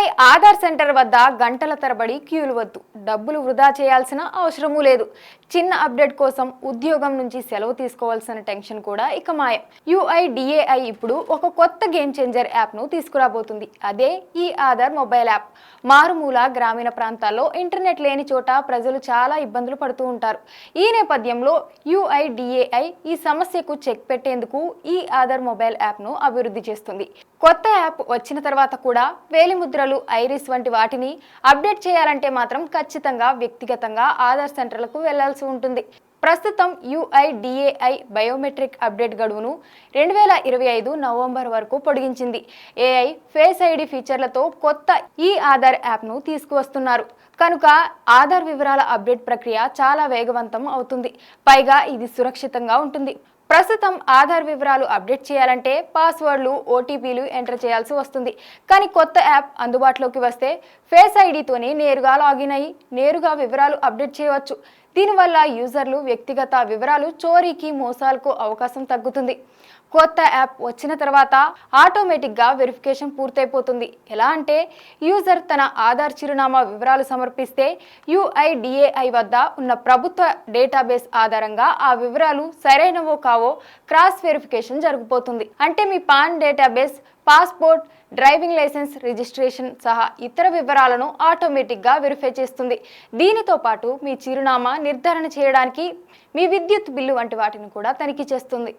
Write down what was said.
ఇకపై ఆధార్ సెంటర్ వద్ద గంటల తరబడి క్యూలు వద్దు, డబ్బులు వృధా చేయాల్సిన అవసరమూ లేదు. చిన్న అప్డేట్ కోసం ఉద్యోగం నుంచి సెలవు తీసుకోవాల్సిన టెన్షన్ కూడా ఇక మాయం. UIDAI ఇప్పుడు ఒక కొత్త గేమ్ చేంజర్ యాప్ను తీసుకురాబోతుంది. అదే ఈ ఆధార్ మొబైల్ యాప్. మారుమూల గ్రామీణ ప్రాంతాల్లో ఇంటర్నెట్ లేని చోట ప్రజలు చాలా ఇబ్బందులు పడుతూ ఉంటారు. ఈ నేపథ్యంలో UIDAI ఈ సమస్యకు చెక్ పెట్టేందుకు ఈ ఆధార్ మొబైల్ యాప్ను అభివృద్ధి చేస్తుంది. కొత్త యాప్ వచ్చిన తర్వాత కూడా వేలిముద్రలు, ఐరిస్ వంటి వాటిని అప్డేట్ చేయాలంటే మాత్రం ఖచ్చితంగా వ్యక్తిగతంగా ఆధార్ సెంటర్లకు వెళ్లాల్సి ఉంటుంది. ప్రస్తుతం UIDAI బయోమెట్రిక్ అప్డేట్ గడువును 2025 నవంబర్ వరకు పొడిగించింది. AI, ఫేస్ ID ఫీచర్లతో కొత్త ఈ ఆధార్ యాప్ను తీసుకువస్తున్నారు. కనుక ఆధార్ వివరాల అప్డేట్ ప్రక్రియ చాలా వేగవంతం అవుతుంది. పైగా ఇది సురక్షితంగా ఉంటుంది. ప్రస్తుతం ఆధార్ వివరాలు అప్డేట్ చేయాలంటే పాస్వర్డ్లు, OTPలు ఎంటర్ చేయాల్సి వస్తుంది. కానీ కొత్త యాప్ అందుబాటులోకి వస్తే ఫేస్ ఐడితోనే నేరుగా లాగిన్ అయ్యి నేరుగా వివరాలు అప్డేట్ చేయవచ్చు. దీనివల్ల యూజర్లు వ్యక్తిగత వివరాలు చోరీకి, మోసాలకు అవకాశం తగ్గుతుంది. కొత్త యాప్ వచ్చిన తర్వాత ఆటోమేటిక్గా వెరిఫికేషన్ పూర్తయిపోతుంది. ఎలా అంటే యూజర్ తన ఆధార్ చిరునామా వివరాలు సమర్పిస్తే UIDAI వద్ద ఉన్న ప్రభుత్వ డేటాబేస్ ఆధారంగా ఆ వివరాలు సరైనవో కావో క్రాస్ వెరిఫికేషన్ జరిగిపోతుంది. అంటే మీ PAN database, passport, driving licence, registration సహా ఇతర వివరాలను ఆటోమేటిక్గా వెరిఫై చేస్తుంది. దీనితో పాటు మీ చిరునామా నిర్ధారణ చేయడానికి మీ విద్యుత్ బిల్లు వంటి వాటిని కూడా తనిఖీ చేస్తుంది.